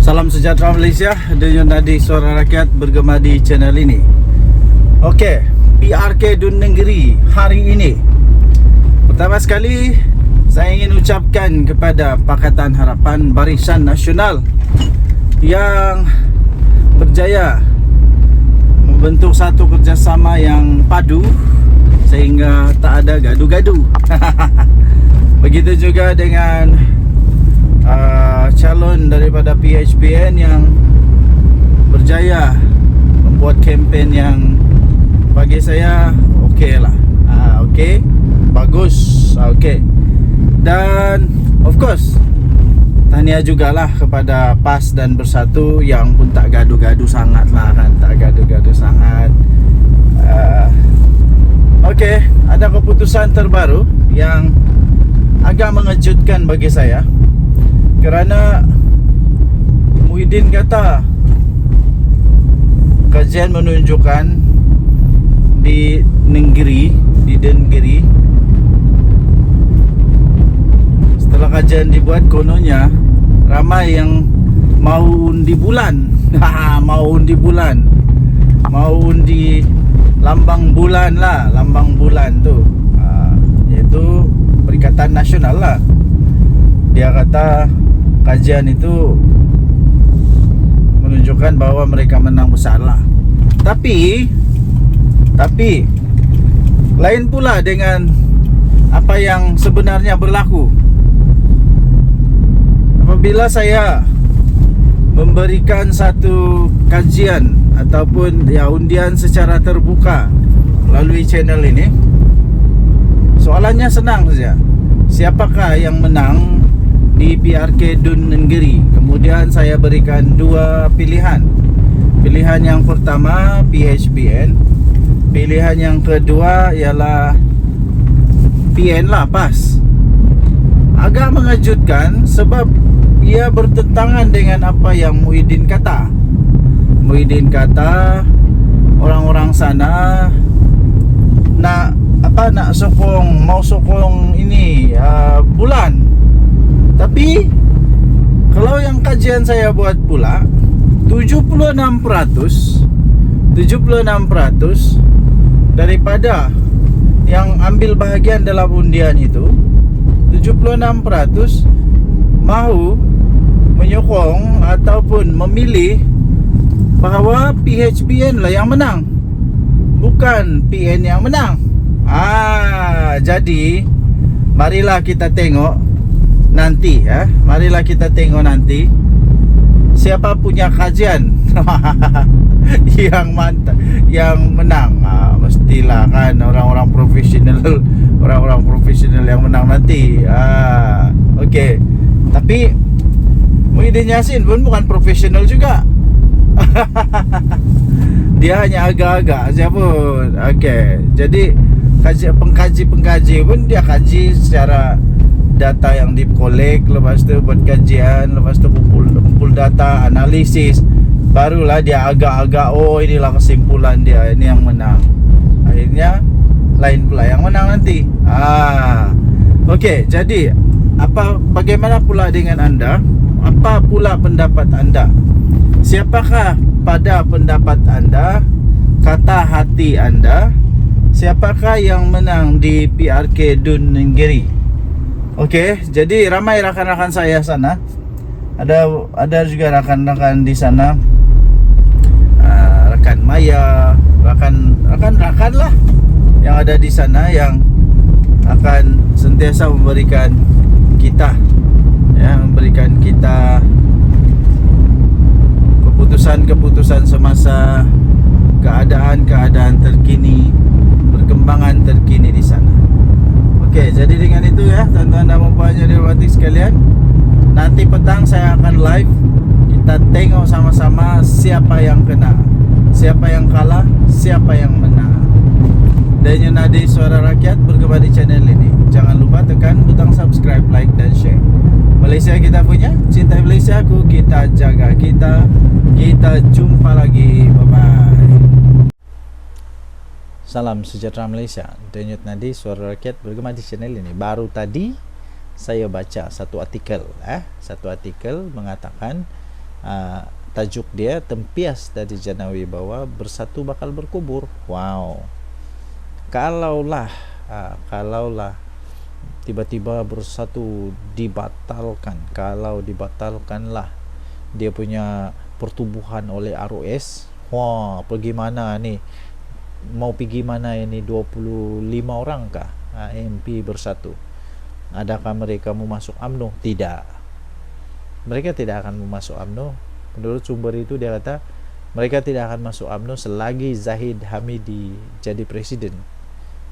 Salam sejahtera Malaysia. Denyut nadi suara rakyat bergema di channel ini. Okey, PRK Dun Negeri hari ini. Pertama sekali saya ingin ucapkan kepada Pakatan Harapan Barisan Nasional yang berjaya membentuk satu kerjasama yang padu sehingga tak ada gaduh-gaduh. Begitu juga dengan calon daripada PHBN yang berjaya membuat kempen yang bagi saya okey lah. Okey, bagus. Okey. Dan of course tahniah jugalah kepada PAS dan Bersatu yang pun tak gaduh-gaduh sangat lah kan. Tak gaduh-gaduh sangat. Okey, ada keputusan terbaru yang agak mengejutkan bagi saya. Kerana Muhyiddin kata kajian menunjukkan di negeri, setelah kajian dibuat kononnya ramai yang mau undi bulan. Mau undi bulan, mau undi lambang bulan lah. Lambang bulan tu iaitu Perikatan Nasional lah. Dia kata kajian itu menunjukkan bahawa mereka menang besar lah. Tapi lain pula dengan apa yang sebenarnya berlaku. Apabila saya memberikan satu kajian ataupun undian secara terbuka melalui channel ini, soalannya senang saja. Siapakah yang menang di PRK Dun Negeri? Kemudian saya berikan dua pilihan. Pilihan yang pertama PHBN, pilihan yang kedua ialah PN lah, PAS. Agak mengejutkan sebab ia bertentangan dengan apa yang Muhyiddin kata. Muhyiddin kata orang-orang sana nak mau sokong ini bulan. Tapi kalau yang kajian saya buat pula 76% daripada yang ambil bahagian dalam undian itu, 76% mahu menyokong ataupun memilih bahawa PHBN lah yang menang, bukan PN yang menang. Jadi marilah kita tengok nanti marilah kita tengok nanti siapa punya kajian yang mantap, yang menang. Mestilah kan orang-orang profesional yang menang nanti. Okey. Tapi Muhyiddin Yassin pun bukan profesional juga. Dia hanya agak-agak saja pun. Okey. Jadi pengkaji pun dia kaji secara data yang dikolek, lepas tu buat kajian, lepas tu kumpul data, analisis, barulah dia agak-agak inilah kesimpulan dia, ini yang menang. Akhirnya lain pula yang menang nanti. Okey, jadi bagaimana pula dengan anda? Apa pula pendapat anda? Siapakah pada pendapat anda, kata hati anda, siapakah yang menang di PRK Dun Negeri? Okey, jadi ramai rakan-rakan saya sana. Ada juga rakan-rakan di sana. Rakan Maya, rakan lah yang ada di sana yang akan sentiasa memberikan kita keputusan semasa keadaan terkini, perkembangan terkini di sana. Okey, jadi dengan itu tuan-tuan dan puan yang dihormati sekalian, nanti petang saya akan live. Kita tengok sama-sama siapa yang kena, siapa yang kalah, siapa yang menang. Denyut nadi suara rakyat bergema di channel ini. Jangan lupa tekan butang subscribe, like dan share. Malaysia kita punya, cintai Malaysiaku, kita jaga kita. Kita jumpa lagi. Bye-bye. Salam sejahtera Malaysia. Denyut nadi suara rakyat bergema di channel ini. Baru tadi saya baca satu artikel mengatakan Tajuk dia, tempias dari Jana Wibawa bersatu bakal berkubur. Wow. Kalaulah tiba-tiba bersatu dibatalkan, kalau dibatalkanlah dia punya pertubuhan oleh ROS, wah, pergi mana ni? Mau pergi mana ini? 25 orang kah MP bersatu? Adakah mereka mau masuk UMNO? Tidak. Mereka tidak akan masuk UMNO. Menurut sumber itu dia kata mereka tidak akan masuk UMNO selagi Zahid Hamidi jadi presiden.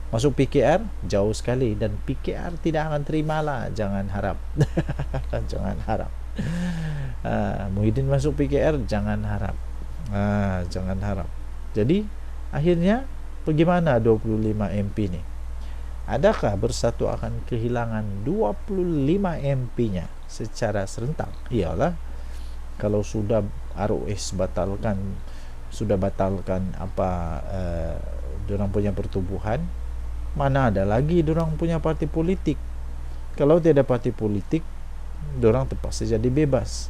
Masuk PKR jauh sekali, dan PKR tidak akan terimalah, jangan harap. Jangan harap. Muhyiddin masuk PKR, jangan harap. Jangan harap. Jadi akhirnya bagaimana 25 MP ni? Adakah bersatu akan kehilangan 25 MP-nya secara serentak? Iyalah, kalau sudah ROS sudah batalkan dorang punya pertubuhan, mana ada lagi dorang punya parti politik. Kalau tidak parti politik, dorang terpaksa jadi bebas,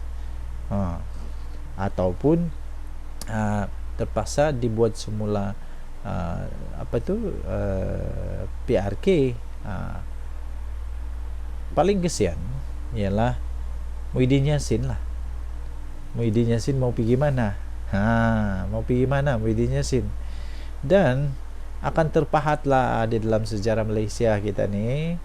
ataupun terpaksa dibuat semula PRK. Paling kesian ialah Muhyiddin Yassin lah. Muhyiddin Yassin mau pergi mana? Mau pergi mana Muhyiddin Yassin? Dan akan terpahatlah di dalam sejarah Malaysia kita ni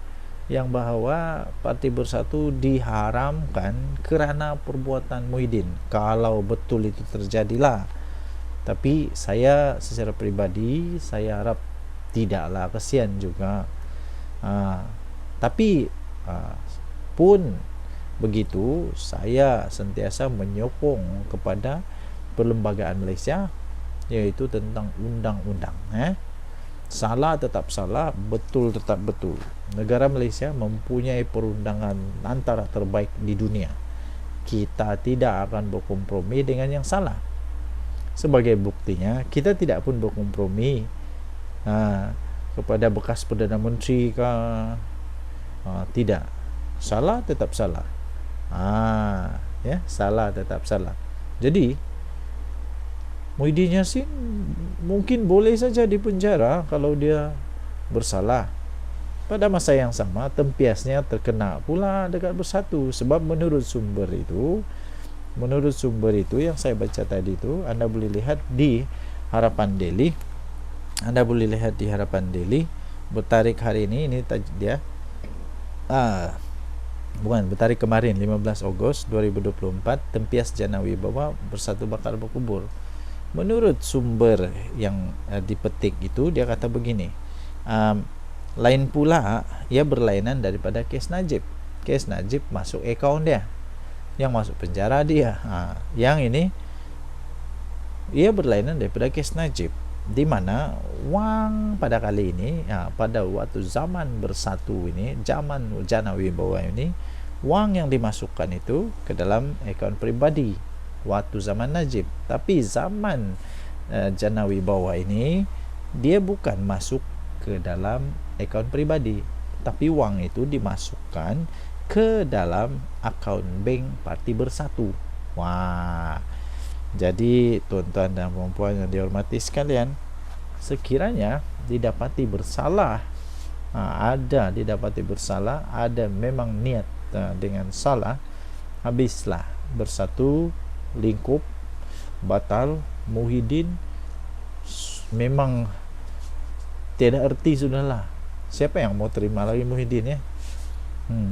yang bahawa Parti Bersatu diharamkan kerana perbuatan Muhyiddin. Kalau betul itu terjadilah. Tapi saya secara peribadi, saya harap tidaklah, kesian juga. Tapi pun begitu, saya sentiasa menyokong kepada perlembagaan Malaysia, iaitu tentang undang-undang. Salah tetap salah, betul tetap betul. Negara Malaysia mempunyai perundangan antara terbaik di dunia. Kita tidak akan berkompromi dengan yang salah. Sebagai buktinya, kita tidak pun berkompromi kepada bekas Perdana Menteri tidak. Salah tetap salah. Salah tetap salah. Jadi Muhyiddin Yassin mungkin boleh saja dipenjara kalau dia bersalah. Pada masa yang sama, tempiasnya terkena pula dekat Bersatu. Sebab menurut sumber itu yang saya baca tadi itu, anda boleh lihat di Harapan Daily. Bertarik hari ini dia bertarik kemarin 15 Ogos 2024, tempias Jana Wibawa Bersatu bakal berkubur. Menurut sumber yang dipetik itu, dia kata begini, lain pula ia berlainan daripada kes Najib. Kes Najib masuk akaun dia, yang masuk penjara dia. Yang ini ia berlainan daripada kes Najib, di mana wang pada kali ini, pada waktu zaman Bersatu ini, zaman Jana Wibawa ini, wang yang dimasukkan itu ke dalam akaun pribadi waktu zaman Najib. Tapi zaman Jana Wibawa ini, dia bukan masuk ke dalam akaun pribadi, tapi wang itu dimasukkan ke dalam akaun bank Parti Bersatu. Wah, jadi tuan-tuan dan puan-puan yang dihormati sekalian, sekiranya didapati bersalah, ada memang niat dengan salah, habislah Bersatu, lingkup batal. Muhyiddin memang tiada erti sudahlah. Siapa yang mau terima lagi Muhyiddin, ya?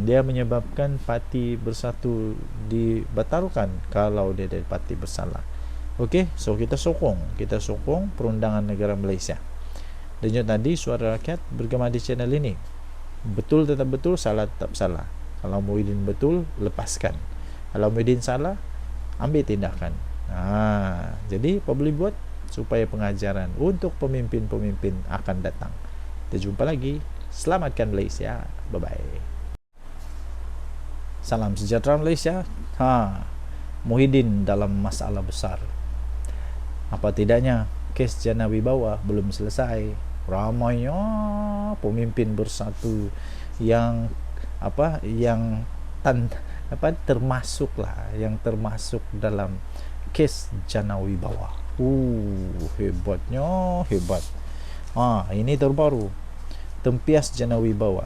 Dia menyebabkan Parti Bersatu dibatalkan kalau dia dari parti bersalah. Okey, so kita sokong perundangan negara Malaysia. Denyut tadi suara rakyat bergema di channel ini. Betul tetap betul, salah tetap salah. Kalau Muhyiddin betul, lepaskan. Kalau Muhyiddin salah, ambil tindakan. Jadi apa boleh buat supaya pengajaran untuk pemimpin-pemimpin akan datang. Kita jumpa lagi. Selamatkan Malaysia. Bye-bye. Salam sejahtera Malaysia. Muhyiddin dalam masalah besar. Apa tidaknya kes Jana Wibawa belum selesai. Ramainya pemimpin Bersatu yang termasuklah yang termasuk dalam kes Jana Wibawa. Hebat. Ini terbaru. Tempias Jana Wibawa.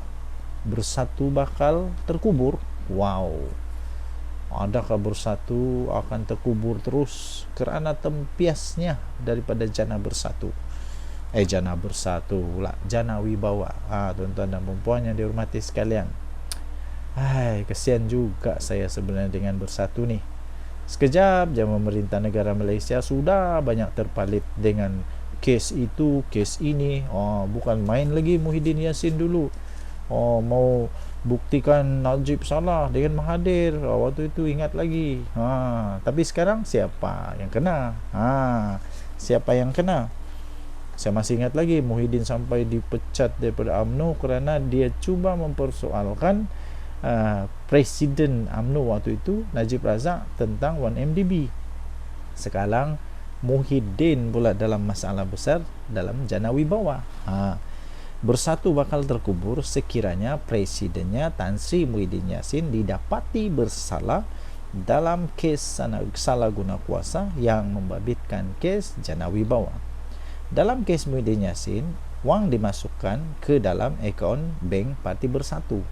Bersatu bakal terkubur. Wow. Adakah bersatu akan terkubur terus kerana tempiasnya daripada Jana Bersatu? Jana Bersatu pula, Jana Wibawa. Tuan-tuan dan puan yang dihormati sekalian. Kesian juga saya sebenarnya dengan Bersatu nih. Sekejap je pemerintah negara Malaysia sudah banyak terpalit dengan kes itu, kes ini. Bukan main lagi Muhyiddin Yassin dulu. Mau buktikan Najib salah dengan Mahathir. Waktu itu ingat lagi. Tapi sekarang siapa yang kena? Siapa yang kena? Saya masih ingat lagi Muhyiddin sampai dipecat daripada UMNO kerana dia cuba mempersoalkan Presiden UMNO waktu itu, Najib Razak, tentang 1MDB. Sekarang Muhyiddin pula dalam masalah besar dalam Jana Wibawa. Bersatu bakal terkubur sekiranya presidennya Tan Sri Muhyiddin Yassin didapati bersalah dalam kes salah guna kuasa yang membabitkan kes Jana Wibawa. Dalam kes Muhyiddin Yassin, wang dimasukkan ke dalam akaun bank Parti Bersatu.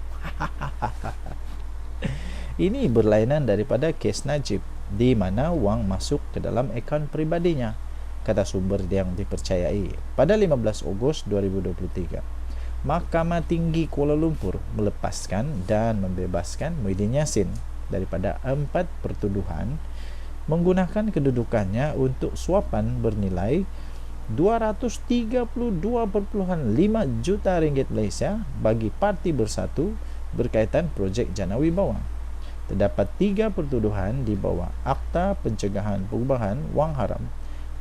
Ini berlainan daripada kes Najib, di mana wang masuk ke dalam akaun pribadinya, kata sumber yang dipercayai. Pada 15 Ogos 2023, Mahkamah Tinggi Kuala Lumpur melepaskan dan membebaskan Muhyiddin Yassin daripada 4 pertuduhan menggunakan kedudukannya untuk suapan bernilai 232.5 juta ringgit Malaysia bagi Parti Bersatu berkaitan projek Jana Wibawa. Terdapat 3 pertuduhan di bawah Akta Pencegahan Perubahan Wang Haram,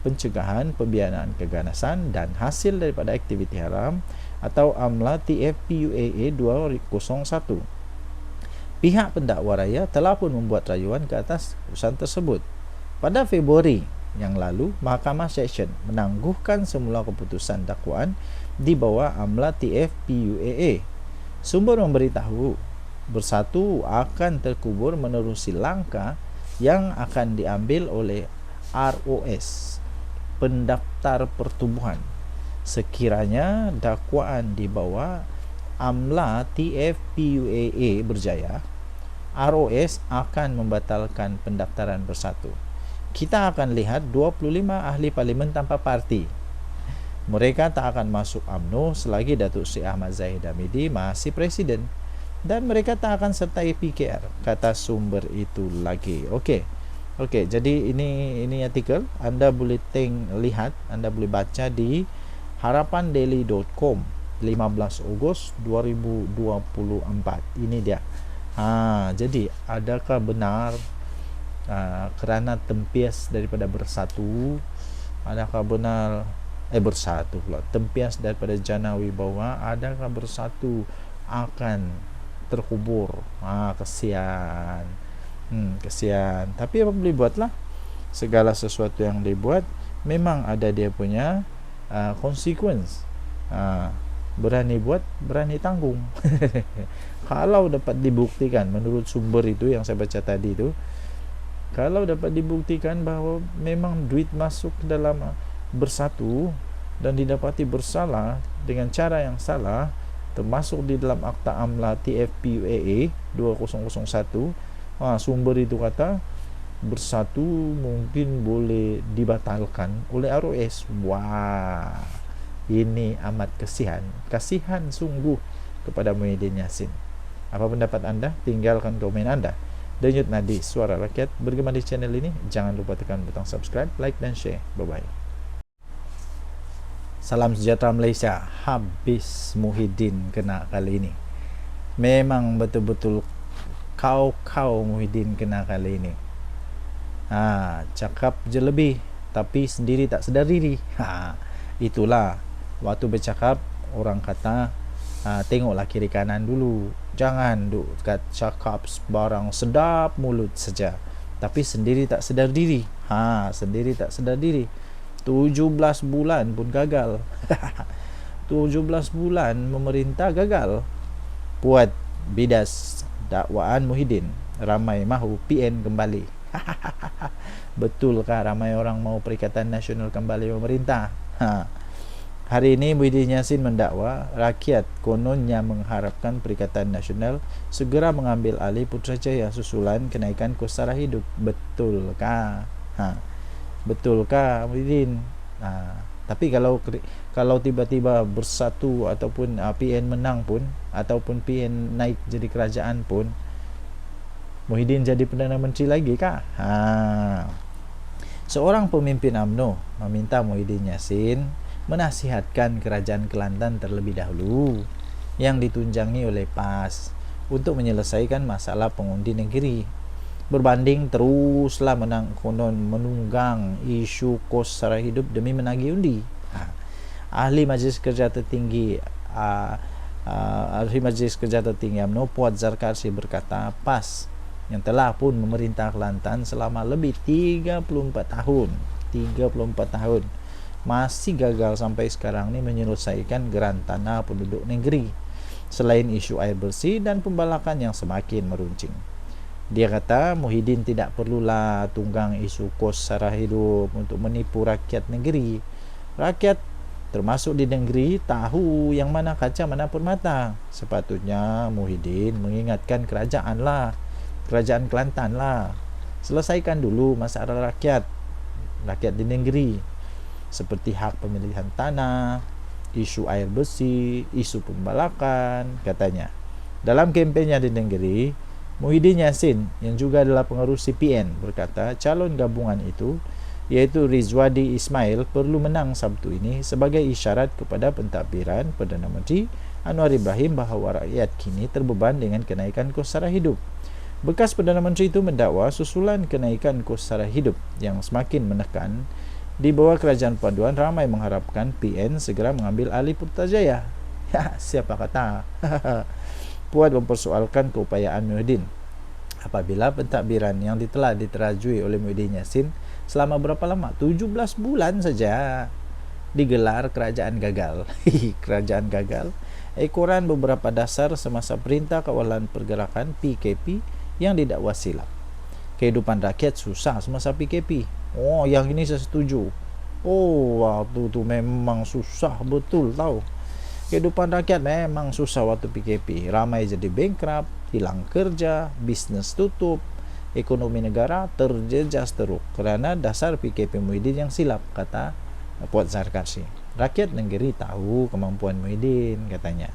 Pencegahan Pembiayaan Keganasan dan Hasil daripada Aktiviti Haram atau AMLA TFPUAA 201. Pihak pendakwa raya telah pun membuat rayuan ke atas keputusan tersebut. Pada Februari yang lalu, Mahkamah Seksyen menangguhkan semula keputusan dakwaan di bawah AMLA TFPUAA. Sumber memberitahu Bersatu akan terkubur menerusi langkah yang akan diambil oleh ROS, pendaftar pertubuhan. Sekiranya dakwaan di bawah AMLA TFPUAA berjaya, ROS akan membatalkan pendaftaran Bersatu. Kita akan lihat 25 ahli parlimen tanpa parti. Mereka tak akan masuk UMNO selagi Datuk Seri Ahmad Zahid Hamidi masih presiden, dan mereka tak akan sertai PKR, kata sumber itu lagi. Okey, jadi ini artikel anda boleh lihat, anda boleh baca di harapandaily.com 15 Ogos 2024. Ini dia. Jadi adakah benar kerana tempias daripada Bersatu, adakah benar Bersatu pula tempias daripada Jana Wibawa, adakah Bersatu akan terkubur? Kesian. Tapi apa boleh buatlah, segala sesuatu yang dibuat memang ada dia punya consequence. Berani buat, berani tanggung. Kalau dapat dibuktikan menurut sumber itu yang saya baca tadi itu, kalau dapat dibuktikan bahawa memang duit masuk ke dalam Bersatu dan didapati bersalah dengan cara yang salah, termasuk di dalam Akta AMLA TFPUAA 2001, sumber itu kata Bersatu mungkin boleh dibatalkan oleh ROS. Wah, ini amat kasihan sungguh kepada Muhyiddin Yassin. Apa pendapat anda? Tinggalkan komen anda. Denyut Nadi, Suara Rakyat, bergema di channel ini. Jangan lupa tekan butang subscribe, like dan share. Bye-bye. Salam sejahtera Malaysia. Habis Muhyiddin kena kali ini. Memang betul-betul kau Muhyiddin kena kali ini. Cakap je lebih, tapi sendiri tak sedar diri. Itulah waktu bercakap, orang kata tengoklah kiri kanan dulu. Jangan duk cakap barang sedap mulut saja, tapi sendiri tak sedar diri. 17 bulan pun gagal. 17 bulan memerintah gagal. Buat bidas dakwaan Muhyiddin. Ramai mahu PN kembali. Betulkah ramai orang mau Perikatan Nasional kembali memerintah? Hari ini Muhyiddin Yassin mendakwa rakyat kononnya mengharapkan Perikatan Nasional segera mengambil alih Putrajaya susulan kenaikan kos sara hidup. Betulkah? Betulkah Muhyiddin? Tapi kalau tiba-tiba bersatu ataupun PN menang pun, ataupun PN naik jadi kerajaan pun, Muhyiddin jadi Perdana Menteri lagi kah? Seorang pemimpin UMNO meminta Muhyiddin Yassin menasihatkan Kerajaan Kelantan terlebih dahulu yang ditunjangi oleh PAS untuk menyelesaikan masalah pengundi negeri, berbanding teruslah menunggang isu kos sara hidup demi menagih undi. Ahli Majlis Kerja Tertinggi UMNO Puat Zarkarsi berkata, PAS yang telah pun memerintah Kelantan selama lebih 34 tahun masih gagal sampai sekarang ini menyelesaikan geran tanah penduduk negeri, selain isu air bersih dan pembalakan yang semakin meruncing. Dia kata Muhyiddin tidak perlulah tunggang isu kos sara hidup untuk menipu rakyat negeri. Rakyat termasuk di negeri tahu yang mana kaca mana permata. Sepatutnya Muhyiddin mengingatkan kerajaan Kelantan lah, selesaikan dulu masalah rakyat di negeri, seperti hak pemilihan tanah, isu air bersih, isu pembalakan, katanya. Dalam kampanye di negeri, Muhyiddin Yassin yang juga adalah pengurus CPN berkata calon gabungan itu, yaitu Rizwadi Ismail, perlu menang Sabtu ini sebagai isyarat kepada pentadbiran Perdana Menteri Anwar Ibrahim bahawa rakyat kini terbeban dengan kenaikan kos sara hidup. Bekas Perdana Menteri itu mendakwa susulan kenaikan kos sara hidup yang semakin menekan di bawah kerajaan paduan, ramai mengharapkan PN segera mengambil alih Putrajaya. Siapa kata? Puat mempersoalkan keupayaan Muhyiddin apabila pentadbiran yang telah diterajui oleh Muhyiddin Yassin selama berapa lama? 17 bulan saja digelar kerajaan gagal. Kerajaan gagal. Ekoran beberapa dasar semasa Perintah Kawalan Pergerakan PKP yang didakwa silap. Kehidupan rakyat susah semasa PKP. Oh, yang ini saya setuju. Oh, waktu tu memang susah betul tau. Kehidupan rakyat memang susah waktu PKP. Ramai jadi bankrupt, hilang kerja, bisnes tutup, ekonomi negara terjejas teruk kerana dasar PKP Muhyiddin yang silap, kata Puat Zarkarsi. Rakyat negeri tahu kemampuan Muhyiddin, katanya.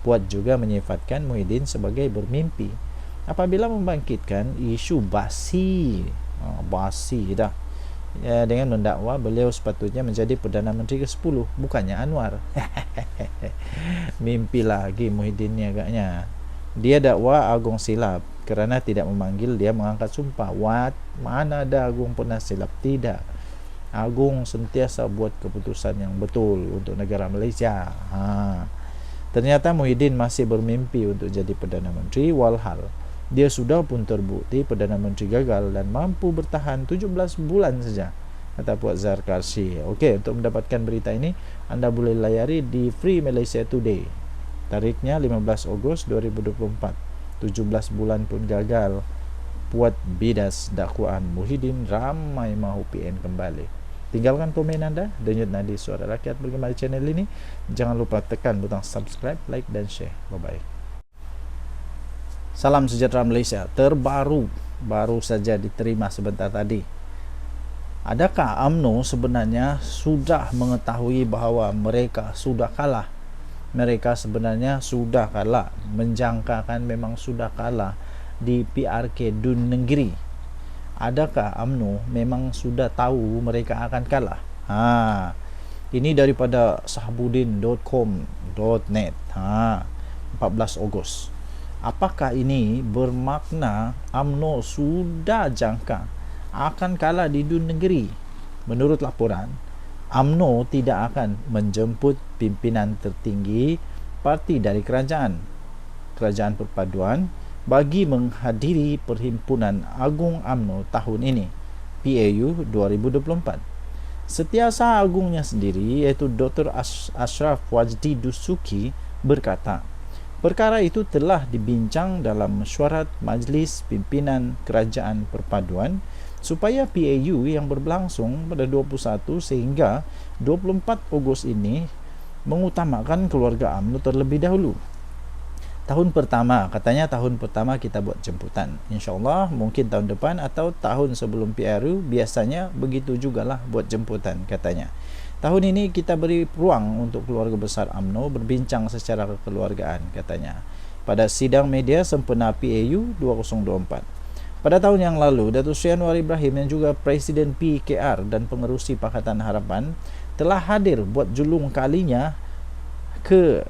Puat juga menyifatkan Muhyiddin sebagai bermimpi apabila membangkitkan isu basi dah, dengan mendakwa beliau sepatutnya menjadi Perdana Menteri ke-10, bukannya Anwar. Mimpi lagi Muhyiddin ni agaknya. Dia dakwa Agong silap kerana tidak memanggil dia mengangkat sumpah. Mana ada Agong pernah silap? Tidak. Agong sentiasa buat keputusan yang betul untuk negara Malaysia. Ternyata Muhyiddin masih bermimpi untuk jadi Perdana Menteri, walhal dia sudah pun terbukti Perdana Menteri gagal dan mampu bertahan 17 bulan saja, kata Puat Zarkarsi. Okey, untuk mendapatkan berita ini anda boleh layari di Free Malaysia Today. Tarikhnya 15 Ogos 2024. 17 bulan pun gagal. Puat bidas dakwaan Muhyiddin, ramai mahu PN kembali. Tinggalkan komen anda. Denyut nadi Suara Rakyat bergema di channel ini. Jangan lupa tekan butang subscribe, like dan share. Bye bye. Salam sejahtera Malaysia. Terbaru, baru saja diterima sebentar tadi. Adakah UMNO sebenarnya sudah mengetahui bahawa mereka sudah kalah? Mereka sebenarnya sudah kalah, menjangkakan memang sudah kalah di PRK Dun Negeri. Adakah UMNO memang sudah tahu mereka akan kalah? Ini daripada sahbudin.com.net 14 Ogos. Apakah ini bermakna UMNO sudah jangka akan kalah di Dun Negeri? Menurut laporan, UMNO tidak akan menjemput pimpinan tertinggi parti dari kerajaan perpaduan bagi menghadiri Perhimpunan Agung UMNO tahun ini, PAU 2024. Setiausaha agungnya sendiri, iaitu Dr. Ashraf Wajdi Dusuki, berkata Perkara itu telah dibincang dalam mesyuarat Majlis Pimpinan Kerajaan Perpaduan supaya PAU yang berlangsung pada 21 sehingga 24 Ogos ini mengutamakan keluarga UMNO terlebih dahulu. Tahun pertama, katanya tahun pertama kita buat jemputan. InsyaAllah mungkin tahun depan atau tahun sebelum PRU biasanya begitu jugalah buat jemputan katanya. Tahun ini kita beri ruang untuk keluarga besar UMNO berbincang secara kekeluargaan katanya. Pada sidang media sempena PAU 2024. Pada tahun yang lalu, Datuk Seri Anwar Ibrahim yang juga Presiden PKR dan pengerusi Pakatan Harapan telah hadir buat julung kalinya ke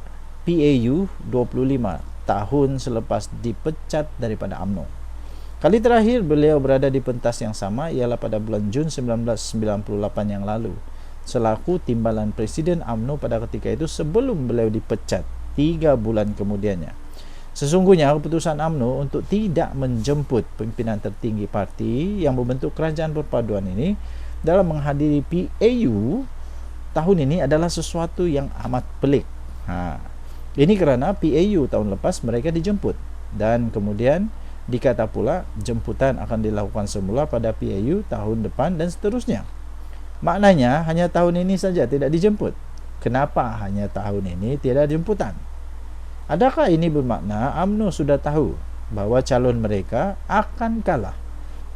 PAU 25 tahun selepas dipecat daripada UMNO. Kali terakhir beliau berada di pentas yang sama ialah pada bulan Jun 1998 yang lalu selaku timbalan Presiden UMNO pada ketika itu sebelum beliau dipecat 3 bulan kemudiannya. Sesungguhnya keputusan UMNO untuk tidak menjemput pimpinan tertinggi parti yang membentuk kerajaan perpaduan ini dalam menghadiri PAU tahun ini adalah sesuatu yang amat pelik. Ini kerana PAU tahun lepas mereka dijemput dan kemudian dikata pula jemputan akan dilakukan semula pada PAU tahun depan dan seterusnya. Maknanya hanya tahun ini saja tidak dijemput. Kenapa hanya tahun ini tidak jemputan? Adakah ini bermakna UMNO sudah tahu bahawa calon mereka akan kalah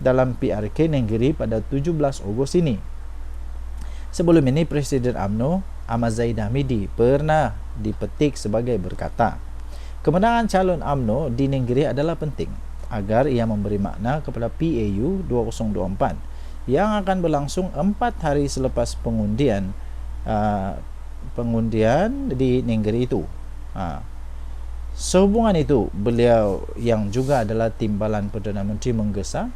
dalam PRK Nenggiri pada 17 Ogos ini? Sebelum ini Presiden UMNO Ahmad Zahid Hamidi pernah dipetik sebagai berkata, kemenangan calon UMNO di Nenggiri adalah penting agar ia memberi makna kepada PAU 2024 yang akan berlangsung 4 hari selepas pengundian di Nenggiri itu. Sehubungan itu, beliau yang juga adalah timbalan Perdana Menteri menggesa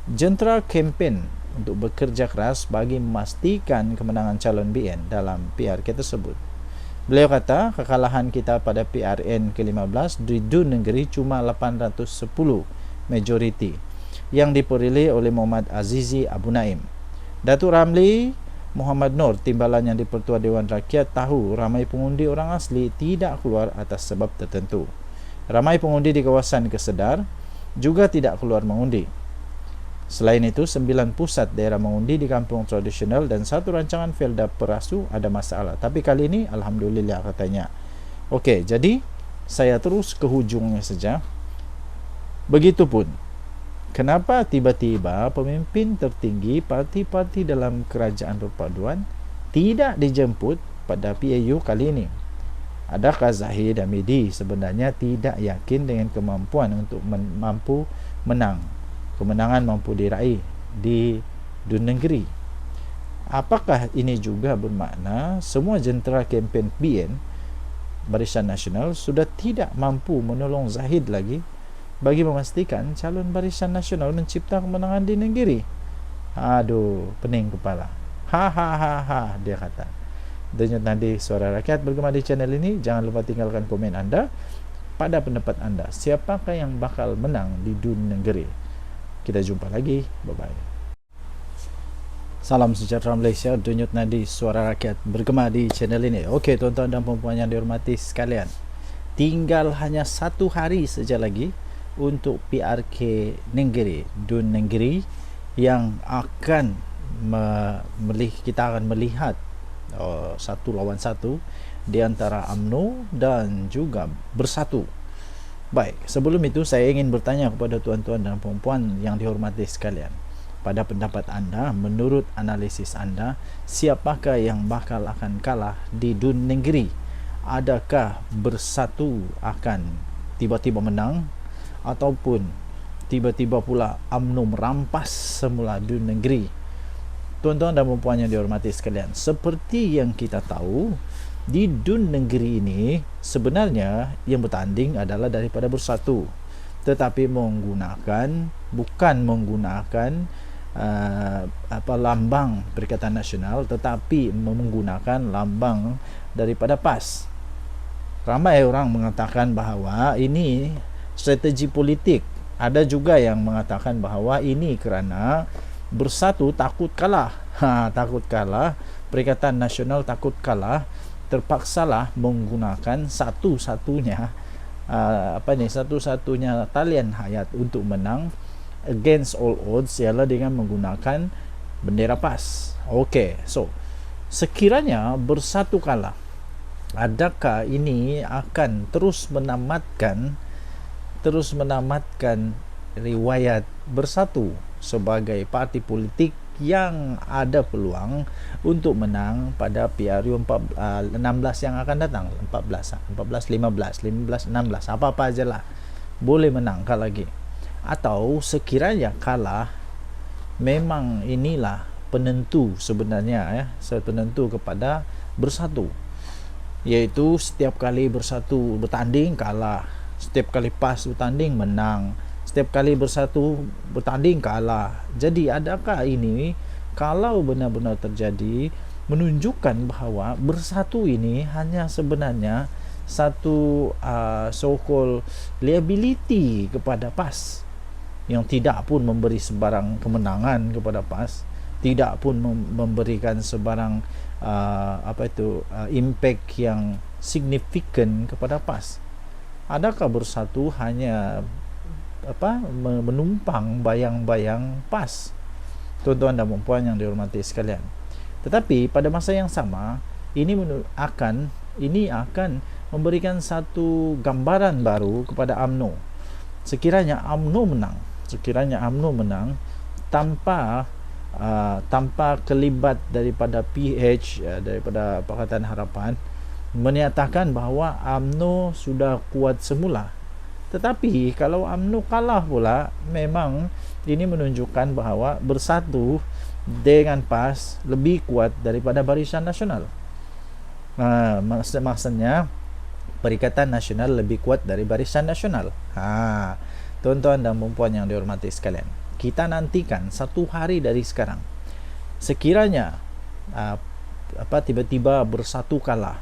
jentera kempen untuk bekerja keras bagi memastikan kemenangan calon BN dalam PRK tersebut. Beliau kata kekalahan kita pada PRN ke-15 di Dun Negeri cuma 810 majoriti yang diperoleh oleh Muhammad Azizi Abu Naim. Datuk Ramli Muhammad Nur, timbalan yang di-Pertua Dewan Rakyat, tahu ramai pengundi orang asli tidak keluar atas sebab tertentu. Ramai pengundi di kawasan Kesedar juga tidak keluar mengundi. Selain itu, 9 pusat daerah mengundi di kampung tradisional dan 1 rancangan Felda Perasu ada masalah. Tapi kali ini, Alhamdulillah katanya. Okey, jadi saya terus ke hujungnya saja. Begitupun, kenapa tiba-tiba pemimpin tertinggi parti-parti dalam kerajaan perpaduan tidak dijemput pada PAU kali ini? Adakah Zahid Hamidi sebenarnya tidak yakin dengan kemampuan untuk mampu menang? Kemenangan mampu diraih di Dun Negeri. Apakah ini juga bermakna semua jentera kempen BN Barisan Nasional sudah tidak mampu menolong Zahid lagi bagi memastikan calon Barisan Nasional mencipta kemenangan di Negeri? Aduh, pening kepala. Dia kata. Denyut nadi Suara Rakyat bergema di channel ini. Jangan lupa tinggalkan komen anda. Pada pendapat anda, siapakah yang bakal menang di Dun Negeri? Kita jumpa lagi. Bye-bye. Salam sejahtera Malaysia. Denyut nadi Suara Rakyat bergema di channel ini. Okey, tuan-tuan dan puan-puan yang dihormati sekalian, tinggal hanya 1 hari saja lagi untuk PRK Nenggiri, Dun Negeri, yang akan kita akan melihat 1 lawan 1 di antara UMNO dan juga Bersatu. Baik, sebelum itu saya ingin bertanya kepada tuan-tuan dan puan-puan yang dihormati sekalian. Pada pendapat anda, menurut analisis anda, siapakah yang bakal akan kalah di Dun Negeri? Adakah Bersatu akan tiba-tiba menang ataupun tiba-tiba pula UMNO merampas semula Dun Negeri? Tuan-tuan dan puan-puan yang dihormati sekalian, seperti yang kita tahu, di Dun Negeri ini sebenarnya yang bertanding adalah daripada Bersatu, tetapi bukan menggunakan lambang Perikatan Nasional, tetapi menggunakan lambang daripada PAS. Ramai orang mengatakan bahawa ini strategi politik. Ada juga yang mengatakan bahawa ini kerana Bersatu takut kalah. Takut kalah, Perikatan Nasional takut kalah, terpaksalah menggunakan satu-satunya satu-satunya talian hayat untuk menang against all odds ialah dengan menggunakan bendera PAS. Okey, so sekiranya bersatu kalah, adakah ini akan terus menamatkan riwayat bersatu sebagai parti politik yang ada peluang untuk menang pada PRU 16 yang akan datang, 14, 15, 16, apa-apa ajalah boleh menang lagi. Atau sekiranya kalah, memang inilah penentu sebenarnya penentu kepada bersatu, iaitu setiap kali bersatu bertanding kalah, setiap kali PAS bertanding menang, setiap kali bersatu bertanding kalah. Jadi adakah ini, kalau benar-benar terjadi, menunjukkan bahawa bersatu ini hanya sebenarnya satu so-called liability kepada PAS, yang tidak pun memberi sebarang kemenangan kepada PAS, tidak pun memberikan sebarang impact yang signifikan kepada PAS. Adakah bersatu hanya menumpang bayang-bayang PAS, tuan-tuan dan puan yang dihormati sekalian? Tetapi pada masa yang sama, ini akan memberikan satu gambaran baru kepada UMNO. Sekiranya UMNO menang tanpa kelibat daripada PH, daripada Pakatan Harapan, menyatakan bahawa UMNO sudah kuat semula. Tetapi kalau UMNO kalah pula, memang ini menunjukkan bahawa bersatu dengan PAS lebih kuat daripada Barisan Nasional. Maksudnya Perikatan Nasional lebih kuat dari Barisan Nasional. Tuan-tuan dan puan yang dihormati sekalian, kita nantikan satu hari dari sekarang, sekiranya tiba-tiba bersatu kalah,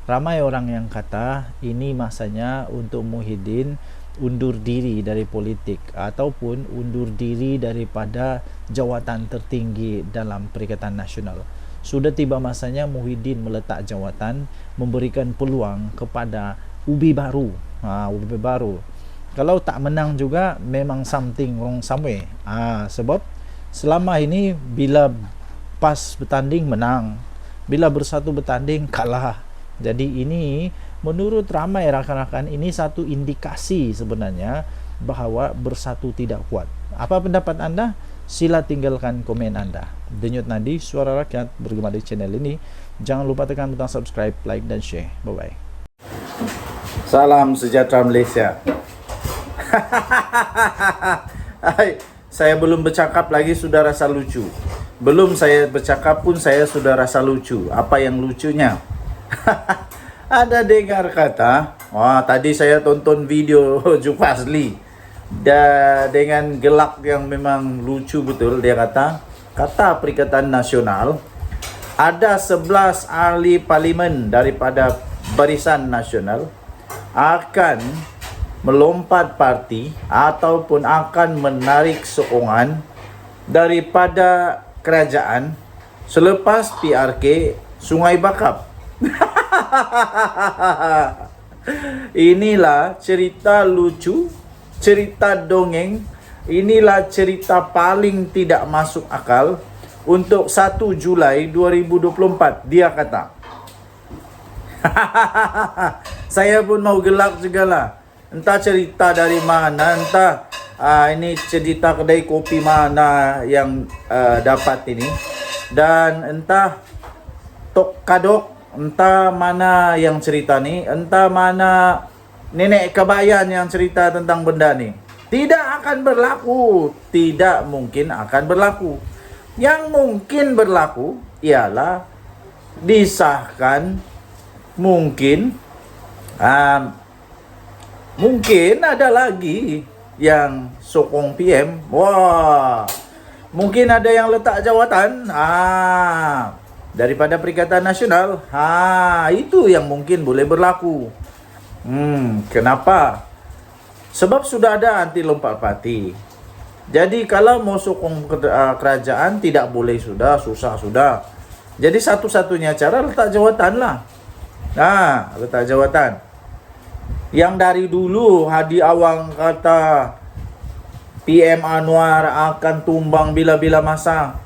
ramai orang yang kata ini masanya untuk Muhyiddin undur diri dari politik ataupun undur diri daripada jawatan tertinggi dalam Perikatan Nasional. Sudah tiba masanya Muhyiddin meletak jawatan, memberikan peluang kepada ubi baru. Kalau tak menang juga, memang something wrong somewhere. Sebab selama ini bila PAS bertanding menang, bila bersatu bertanding kalah. Jadi ini menurut ramai rakan-rakan, ini satu indikasi sebenarnya bahawa bersatu tidak kuat. Apa pendapat anda? Sila tinggalkan komen anda. Denyut Nadi, Suara Rakyat, bergema di channel ini. Jangan lupa tekan butang subscribe, like dan share. Bye-bye. Salam sejahtera Malaysia. Saya belum bercakap lagi sudah rasa lucu. Belum saya bercakap pun saya sudah rasa lucu. Apa yang lucunya? Ada dengar kata, tadi saya tonton video Jufazli dengan gelak yang memang lucu betul. Dia kata Perikatan Nasional, ada 11 ahli parlimen daripada Barisan Nasional akan melompat parti ataupun akan menarik sokongan daripada kerajaan selepas PRK Sungai Bakap. Inilah cerita lucu, cerita dongeng, inilah cerita paling tidak masuk akal untuk 1 Julai 2024, dia kata. Saya pun mau gelak juga lah. Entah cerita dari mana, entah ini cerita kedai kopi mana yang dapat ini, dan entah tok kadok, entah mana yang cerita ni, entah mana nenek kabayan yang cerita tentang benda ni. Tidak akan berlaku, tidak mungkin akan berlaku. Yang mungkin berlaku ialah disahkan, mungkin ada lagi yang sokong PM. Mungkin ada yang letak jawatan daripada Perikatan Nasional. Itu yang mungkin boleh berlaku. Kenapa? Sebab sudah ada anti lompat parti. Jadi kalau mau sokong kerajaan tidak boleh, susah sudah. Jadi satu-satunya cara letak jawatan lah. Letak jawatan. Yang dari dulu Hadi Awang kata PM Anwar akan tumbang bila-bila masa.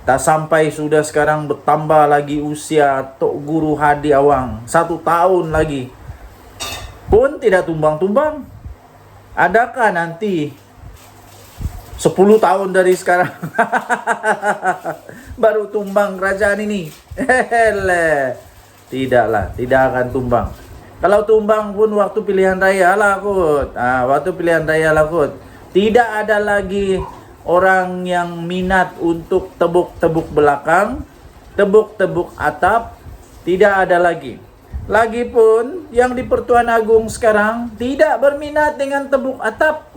Tak sampai sudah sekarang bertambah lagi usia Tok Guru Hadi Awang. 1 tahun lagi pun tidak tumbang-tumbang. Adakah nanti 10 tahun dari sekarang baru tumbang kerajaan ini? Tidaklah, tidak akan tumbang. Kalau tumbang pun waktu pilihan raya lah kot. Waktu pilihan raya lah kot. Tidak ada lagi orang yang minat untuk tebuk-tebuk belakang, tebuk-tebuk atap, tidak ada lagi. Lagipun yang di Pertuan Agong sekarang tidak berminat dengan tebuk atap.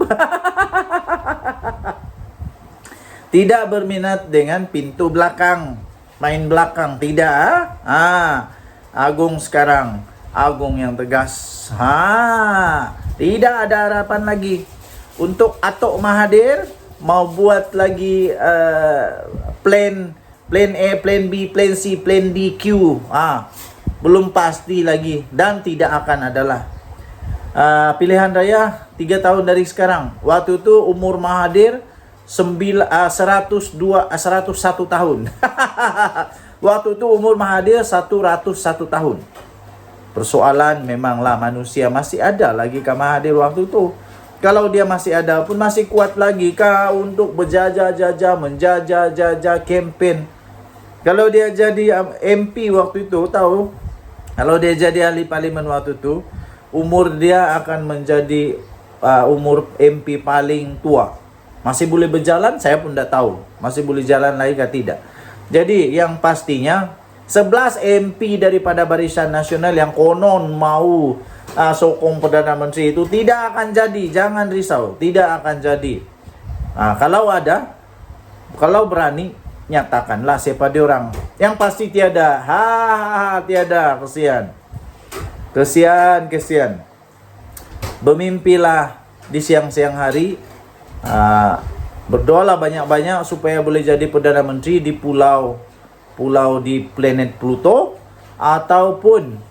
Tidak berminat dengan pintu belakang, main belakang, tidak. Agung sekarang, Agung yang tegas. Tidak ada harapan lagi. Untuk Atok Mahathir mau buat lagi plan A, plan B, plan C, plan D, Q. Belum pasti lagi dan tidak akan adalah. Pilihan raya 3 tahun dari sekarang. Waktu itu umur Mahathir 101 tahun. Waktu itu umur Mahathir 101 tahun. Persoalan memanglah manusia masih ada lagi ke Mahathir waktu itu. Kalau dia masih ada pun masih kuat lagi kah untuk berjajah-jajah, menjajah-jajah campaign. Kalau dia jadi MP waktu itu, tahu? Kalau dia jadi ahli parlimen waktu itu, umur dia akan menjadi umur MP paling tua. Masih boleh berjalan? Saya pun tidak tahu. Masih boleh jalan lagi kah tidak? Jadi yang pastinya 11 MP daripada Barisan Nasional yang konon mau sokong Perdana Menteri itu tidak akan jadi. Jangan risau, tidak akan jadi. Kalau ada, kalau berani, nyatakanlah siapa dia orang. Yang pasti tiada. Tiada. Kesian. Bermimpilah di siang-siang hari. Berdoalah banyak-banyak supaya boleh jadi Perdana Menteri di pulau di planet Pluto ataupun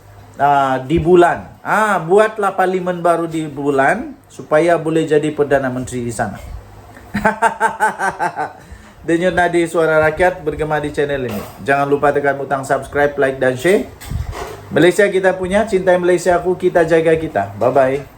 di bulan. Buatlah parlimen baru di bulan supaya boleh jadi Perdana Menteri di sana. Denyut nadi suara rakyat bergema di channel ini. Jangan lupa tekan butang subscribe, like dan share. Malaysia kita punya, cintai Malaysia aku, kita jaga kita. Bye bye.